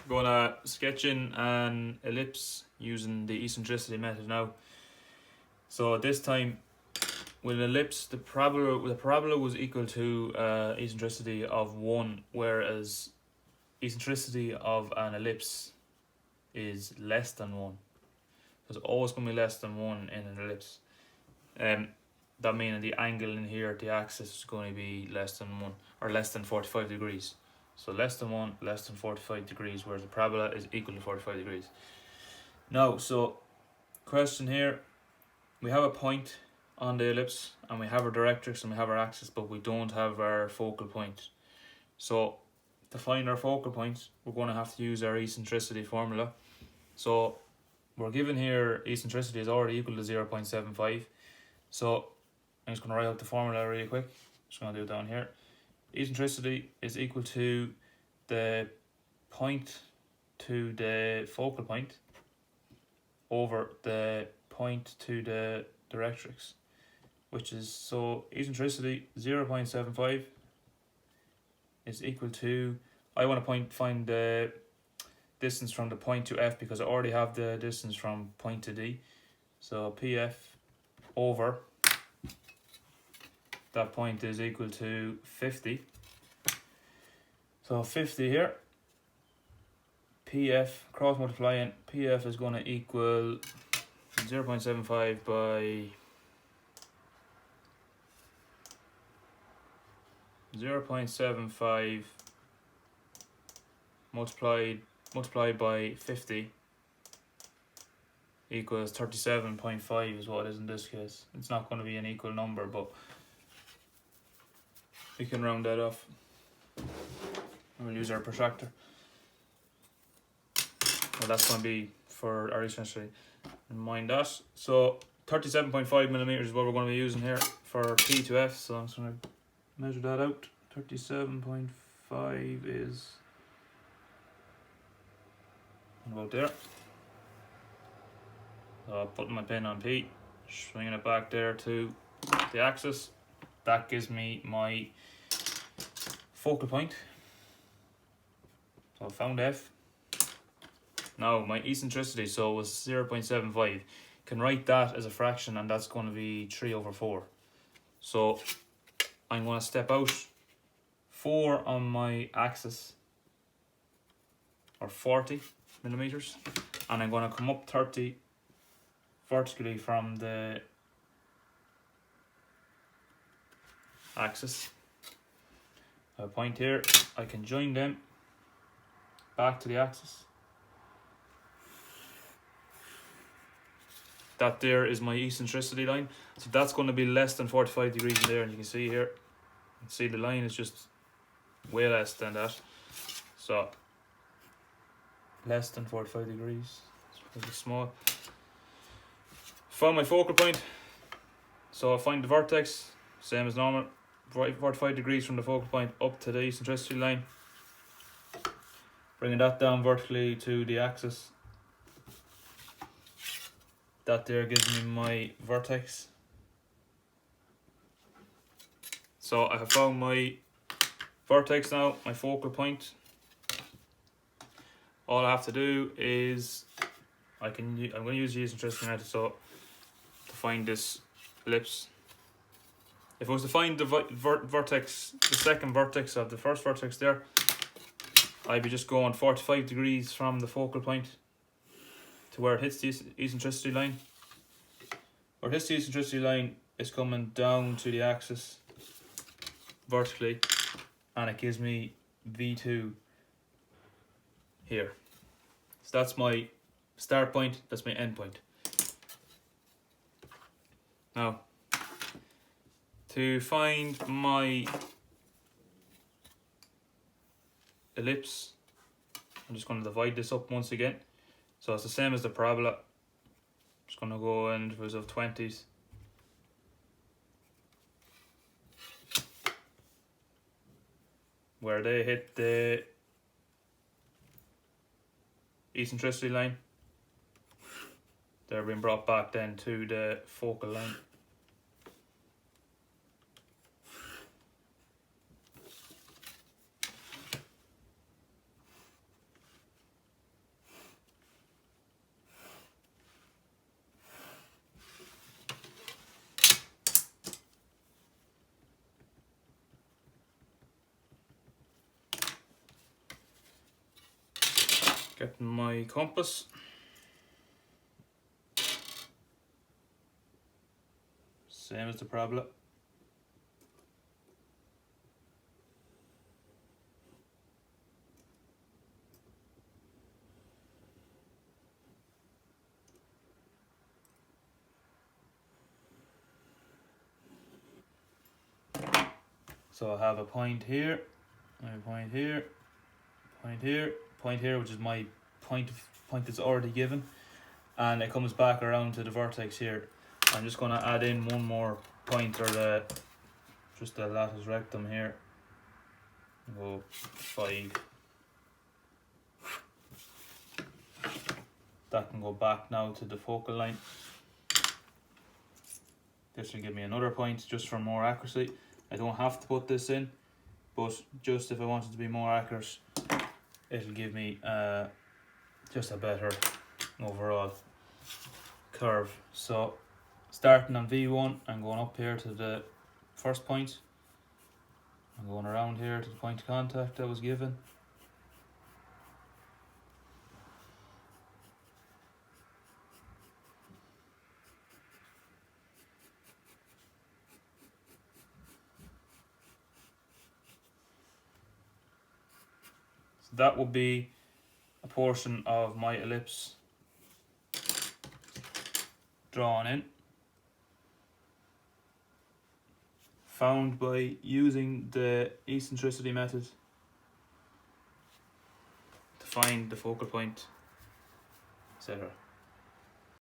Going to sketch in an ellipse using the eccentricity method now. So this time with an ellipse, the parabola was equal to eccentricity of 1, whereas eccentricity of an ellipse is less than 1. So it's always going to be less than 1 in an ellipse. That meaning the angle in here at the axis is going to be less than 1 or less than 45 degrees. So less than 1, less than 45 degrees, whereas the parabola is equal to 45 degrees. Now, so question here, we have a point on the ellipse and we have our directrix and we have our axis, but we don't have our focal point. So to find our focal point, we're going to have to use our eccentricity formula. So we're given here eccentricity is already equal to 0.75. So I'm just going to write out the formula really quick. Just going to do it down here. Eccentricity is equal to the point to the focal point over the point to the directrix, which is, so eccentricity 0.75 is equal to, I want to find the distance from the point to F because I already have the distance from point to D. So PF over that point is equal to 50. So 50 here. PF cross multiplying, PF is going to equal 0.75 by 0.75 multiplied by 50 equals 37.5 is what it is in this case. It's not going to be an equal number, but we can round that off. And we'll use our protractor. Well, that's going to be for our eccentricity. Mind that. So 37.5 millimeters is what we're going to be using here for P to F. So I'm just going to measure that out. 37.5 is about there. So putting my pin on P, swinging it back there to the axis. That gives me my focal point. So I found F. Now my eccentricity, so it was 0.75. Can write that as a fraction, and that's going to be 3 over 4. So I'm going to step out 4 on my axis, or 40 millimeters, and I'm going to come up 30 vertically from the axis. A point here, I can join them back to the axis. That there is my eccentricity line. So that's going to be less than 45 degrees in there, and you can see here, you can see the line is just way less than that. So less than 45 degrees. It's pretty small. Found my focal point. So I find the vertex, same as normal, 45 degrees from the focal point up to the eccentricity line. Bringing that down vertically to the axis. That there gives me my vertex. So I have found my vertex now, my focal point. All I have to do is, I'm going to use the eccentricity method so to find this ellipse. If I was to find the vertex, the second vertex of the first vertex there, I'd be just going 45 degrees from the focal point to where it hits the eccentricity line. Where it hits the eccentricity line is coming down to the axis vertically, and it gives me V2 here. So that's my start point, that's my end point. Now, to find my ellipse, I'm just going to divide this up once again. So it's the same as the parabola. I'm just going to go in intervals of 20s. Where they hit the eccentricity line, they're being brought back then to the focal line. Getting my compass. Same as the parabola. So I have a point here, a point here, point here, point here, which is my point that's already given, and it comes back around to the vertex here. I'm just going to add in one more point, or just the latus rectum here. Go 5. That can go back now to the focal line. This will give me another point just for more accuracy. I don't have to put this in, but just if I wanted to be more accurate, it'll give me just a better overall curve. So starting on V1 and going up here to the first point, and going around here to the point of contact that was given. So that will be a portion of my ellipse drawn in, found by using the eccentricity method to find the focal point, etc.